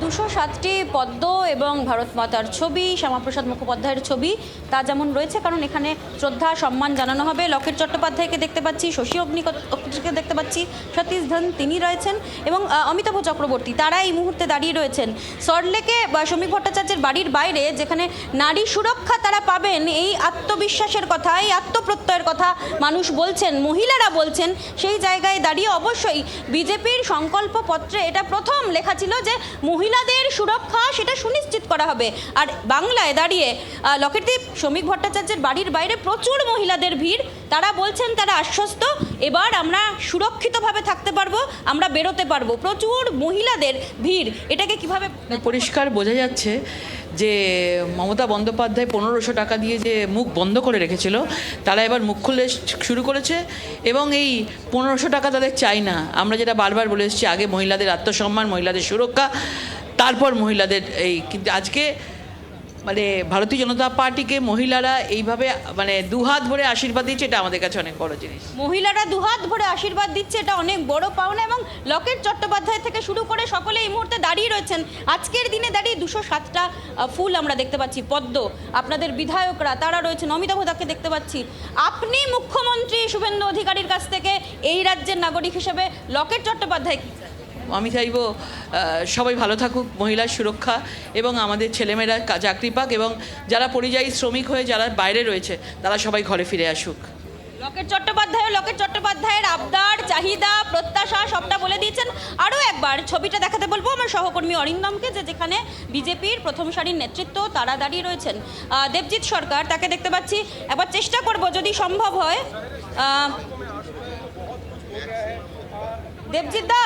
207টি পদ্ম এবং ভারত মাতার ছবি, শ্যামাপ্রসাদ মুখোপাধ্যায়ের ছবি তা যেমন রয়েছে, কারণ এখানে শ্রদ্ধা সম্মান জানানো হবে। লকেট চট্টোপাধ্যায়কে দেখতে পাচ্ছি, শশী অগ্নিকে দেখতে পাচ্ছি, সতীশ ধন তিনি রয়েছেন এবং অমিতাভ চক্রবর্তী তারা এই মুহূর্তে দাঁড়িয়ে রয়েছেন সল্টলেকে শ্রমিক ভট্টাচার্যের বাড়ির বাইরে, যেখানে নারী সুরক্ষা তারা পাবেন এই আত্মবিশ্বাসের কথা, এই আত্মপ্রত্যয়ের কথা মানুষ বলছেন, মহিলারা বলছেন। সেই জায়গায় দাঁড়িয়ে অবশ্যই বিজেপির সংকল্পপত্রে এটা প্রথম লেখা ছিল যে মহিলাদের সুরক্ষা সেটা সুনিশ্চিত করা হবে। আর বাংলায় দাঁড়িয়ে লকেটদ্বীপ শ্রমিক ভট্টাচার্যের বাড়ির বাইরে প্রচুর মহিলাদের ভিড়। তারা বলছেন তারা আশ্বস্ত, এবার আমরা সুরক্ষিতভাবে থাকতে পারবো, আমরা বেরোতে পারবো। প্রচুর মহিলাদের ভিড়, এটাকে কিভাবে পরিষ্কার বোঝা যাচ্ছে যে মমতা বন্দ্যোপাধ্যায় 1500 টাকা দিয়ে যে মুখ বন্ধ করে রেখেছিল, তারা এবার মুখ খুলে শুরু করেছে এবং এই 1500 টাকা তাদের চাই না। আমরা যেটা বারবার বলে এসেছি, আগে মহিলাদের আত্মসম্মান, মহিলাদের সুরক্ষা, তারপর মহিলাদের এই। কিন্তু আজকে মানে ভারতীয় জনতা পার্টিকে মহিলারা এইভাবে মানে দুহাত ভরে আশীর্বাদ দিচ্ছে, এটা আমাদের কাছে অনেক বড় জিনিস। মহিলারা দুহাত ভরে আশীর্বাদ দিচ্ছে, এটা অনেক বড় পাওনা। এবং লকেট চট্টোপাধ্যায় থেকে শুরু করে সকলে এই মুহূর্তে দাঁড়িয়ে রয়েছেন। আজকের দিনে দাঁড়িয়ে 207টা ফুল আমরা দেখতে পাচ্ছি, পদ্ম। আপনাদের বিধায়করা তারা রয়েছেন, অমিতাভ দাকে দেখতে পাচ্ছি। আপনি মুখ্যমন্ত্রী শুভেন্দু অধিকারীর কাছ থেকে এই রাজ্যের নাগরিক হিসেবে লকেট চট্টোপাধ্যায় কি চান? আমি চাইব সবাই ভালো থাকুক, মহিলার সুরক্ষা এবং আমাদের ছেলেমেয়েরা চাকরি পাক, এবং যারা পরিযায়ী শ্রমিক হয়ে যারা বাইরে রয়েছে তারা সবাই ঘরে ফিরে আসুক। লকেট চট্টোপাধ্যায়ের আবদার, চাহিদা, প্রত্যাশা সবটা বলে দিয়েছেন। আরও একবার ছবিটা দেখাতে বলবো আমার সহকর্মী অরিন্দমকে, যেখানে বিজেপির প্রথম সারির নেতৃত্ব তারা দাঁড়িয়ে রয়েছেন। দেবজিৎ সরকার তাকে দেখতে পাচ্ছি, একবার চেষ্টা করব যদি সম্ভব হয়। দেবজিৎ দা,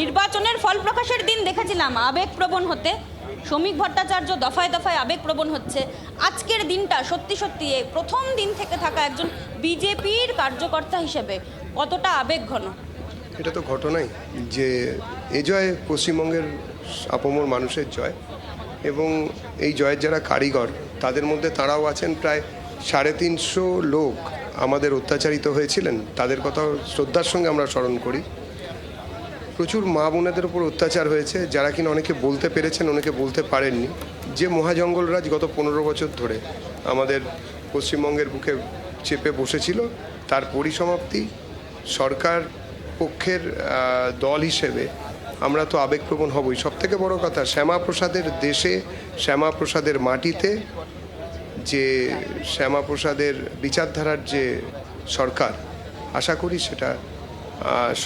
নির্বাচনের ফল প্রকাশের দিন দেখেছিলাম আবেগপ্রবণ হতে, শ্রমিক ভট্টাচার্য দফায় দফায় আবেগপ্রবণ হচ্ছে। আজকের দিনটা সত্যি সত্যি এই প্রথম দিন থেকে থাকা একজন বিজেপির কার্যকর্তা হিসেবে কতটা আবেগঘন? এটা তো ঘটনাই যে এ জয় পশ্চিমবঙ্গের আপামর মানুষের জয়, এবং এই জয়ের যারা কারিগর তাদের মধ্যে তারাও আছেন। প্রায় 350 লোক আমাদের অত্যাচারিত হয়েছিলেন, তাদের কথা শ্রদ্ধার সঙ্গে আমরা স্মরণ করি। প্রচুর মা বোনেদের উপর অত্যাচার হয়েছে, যারা কিনা অনেকে বলতে পেরেছেন, অনেকে বলতে পারেননি। যে মহাজঙ্গলরাজ গত 15 বছর ধরে আমাদের পশ্চিমবঙ্গের বুকে চেপে বসেছিল, তার পরিসমাপ্তি। সরকার পক্ষের দল হিসেবে আমরা তো আবেগপ্রবণ হবই। সবথেকে বড় কথা, শ্যামাপ্রসাদের দেশে, শ্যামাপ্রসাদের মাটিতে যে শ্যামাপ্রসাদের বিচারধারার যে সরকার, আশা করি সেটা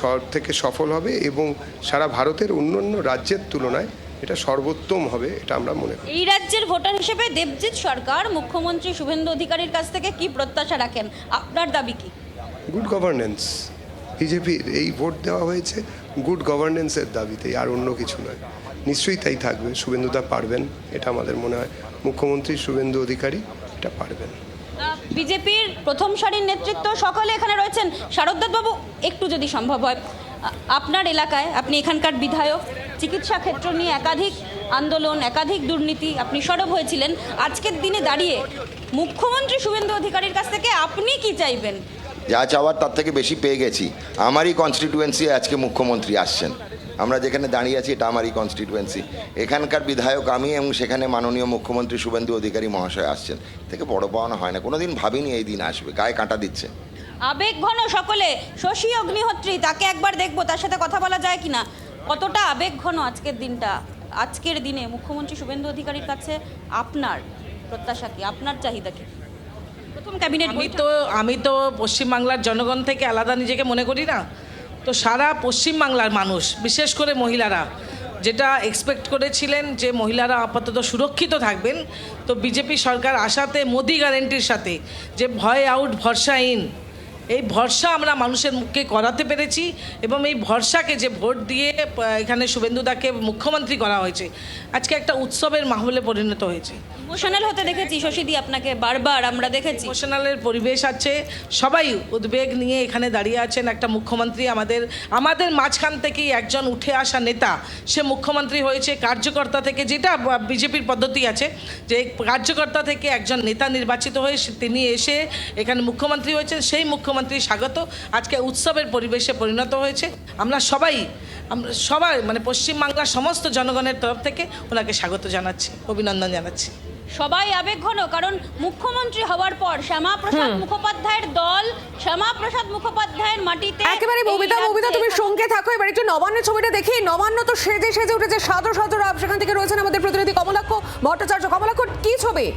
সব থেকে সফল হবে এবং সারা ভারতের অন্যান্য রাজ্যের তুলনায় এটা সর্বোত্তম হবে, এটা আমরা মনে করি। এই রাজ্যের ভোটার হিসেবে দেবজিৎ সরকার মুখ্যমন্ত্রী শুভেন্দু অধিকারীর কাছ থেকে কি প্রত্যাশা রাখেন? আপনার দাবি কি? Good governance. বিজেপির এই ভোট দেওয়া হয়েছে গুড গভর্নেন্সের দাবিতে, আর অন্য কিছু নয়। নিশ্চয়ই তাই থাকবে। শুভেন্দুদা পারবেন, এটা আমাদের মনে হয়। মুখ্যমন্ত্রী শুভেন্দু অধিকারী এটা পারবেন। বিজেপির প্রথম সারির নেতৃত্ব সকলে এখানে রয়েছেন। শারদবাবু, একটু যদি সম্ভব হয়, আপনার এলাকায়, আপনি এখানকার বিধায়ক, চিকিৎসা ক্ষেত্র নিয়ে একাধিক আন্দোলন, একাধিক দুর্নীতি, আপনি সরব হয়েছিলেন। আজকের দিনে দাঁড়িয়ে মুখ্যমন্ত্রী শুভেন্দু অধিকারীর কাছ থেকে আপনি কি চাইবেন? যা চাওয়ার তার থেকে বেশি পেয়ে গেছি। আমারই কনস্টিটিউয়েন্সি আজকে মুখ্যমন্ত্রী আসছেন। আমরা যেখানে দাঁড়িয়ে আছি এটা আমারই কনস্টিটিউয়েন্সি, এখানকার বিধায়ক আমি, এবং সেখানে মাননীয় মুখ্যমন্ত্রী শুভেন্দু অধিকারী মহাশয় আসছেন। থেকে বড় পাওনা হয় না, কোনোদিন ভাবিনি এই দিন আসবে, গায়ে কাঁটা দিচ্ছে। আবেগঘন সকলে। শশী অগ্নিহোত্রী, তাকে একবার দেখবো, তার সাথে কথা বলা যায় কিনা। কতটা আবেগঘন আজকের দিনটা? আজকের দিনে মুখ্যমন্ত্রী শুভেন্দু অধিকারীর কাছে আপনার প্রত্যাশা কি, আপনার চাহিদা কি? প্রথম ক্যাবিনেট আমি তো পশ্চিমবাংলার জনগণ থেকে আলাদা নিজেকে মনে করি না। তো সারা পশ্চিমবাংলার মানুষ, বিশেষ করে মহিলারা, যেটা এক্সপেক্ট করেছিলেন যে মহিলারা আপাতত সুরক্ষিত থাকবেন, তো বিজেপি সরকার আসাতে মোদি গ্যারেন্টির সাথে যে ভয় আউট ভরসা ইন, এই ভরসা আমরা মানুষের মুখে করাতে পেরেছি। এবং এই ভরসাকে যে ভোট দিয়ে এখানে শুভেন্দুদাকে মুখ্যমন্ত্রী করা হয়েছে, আজকে একটা উৎসবের মাহলে পরিণত হয়েছে। ইমোশনাল হতে দেখেছি শশীদি আপনাকে, বারবার আমরা দেখেছি। ইমোশনালের পরিবেশ আছে, সবাই উদ্বেগ নিয়ে এখানে দাঁড়িয়ে আছেন। একটা মুখ্যমন্ত্রী আমাদের মাঝখান থেকেই একজন উঠে আসা নেতা, সে মুখ্যমন্ত্রী হয়েছে। কার্যকর্তা থেকে, যেটা বিজেপির পদ্ধতি আছে যে কার্যকর্তা থেকে একজন নেতা নির্বাচিত হয়ে তিনি এসে এখানে মুখ্যমন্ত্রী হয়েছেন, সেই মুখ্যমন্ত্রী মুখ্যমন্ত্রী স্বাগত আজকে উৎসবের পরিবেশে পরিণত হয়েছে। আমরা সবাই মানে পশ্চিমবাংলার সমস্ত জনগণের তরফ থেকে ওনাকে স্বাগত জানাচ্ছি, অভিনন্দন জানাচ্ছি। সবাই আবেগঘন, কারণ মুখ্যমন্ত্রী হওয়ার পর শ্যামাপ্রসাদ মুখোপাধ্যায়ের দল শ্যামাপ্রসাদ মুখোপাধ্যায়ের মাটিতে একেবারে এই ববিতা রাজ্যে তুমি সঙ্গে থাকো। এবার একটু নবান্নের ছবিটা দেখি। নবান্ন তো সেজে সেজে উঠেছে, সাদর সাদর আপ। সেখান থেকে রয়েছেন আমাদের প্রতিনিধি কমলাক্ষ ভট্টাচার্য। কমলাক্ষ, কি ছবি?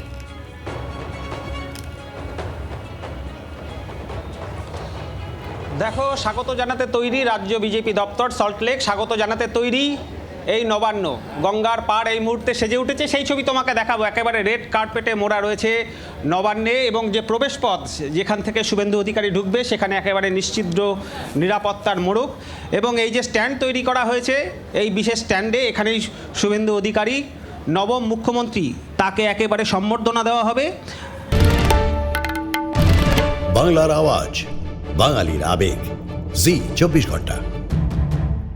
দেখো, স্বাগত জানাতে তৈরি রাজ্য বিজেপি দপ্তর সল্টলেক, স্বাগত জানাতে তৈরি এই নবান্ন। গঙ্গার পাড় এই মুহূর্তে সেজে উঠেছে, সেই ছবি তোমাকে দেখাবো। একেবারে রেড কার্পেটে মোড়া রয়েছে নবান্নে, এবং যে প্রবেশ পথ যেখান থেকে শুভেন্দু অধিকারী ঢুকবে সেখানে একেবারে নিশ্চিদ্র নিরাপত্তার মোড়ক। এবং এই যে স্ট্যান্ড তৈরি করা হয়েছে, এই বিশেষ স্ট্যান্ডে এখানেই শুভেন্দু অধিকারী নবম মুখ্যমন্ত্রী, তাকে একেবারে সম্বর্ধনা দেওয়া হবে। বাংলার আওয়াজ, বাঙালির আবেগ, জি 24 ঘন্টা।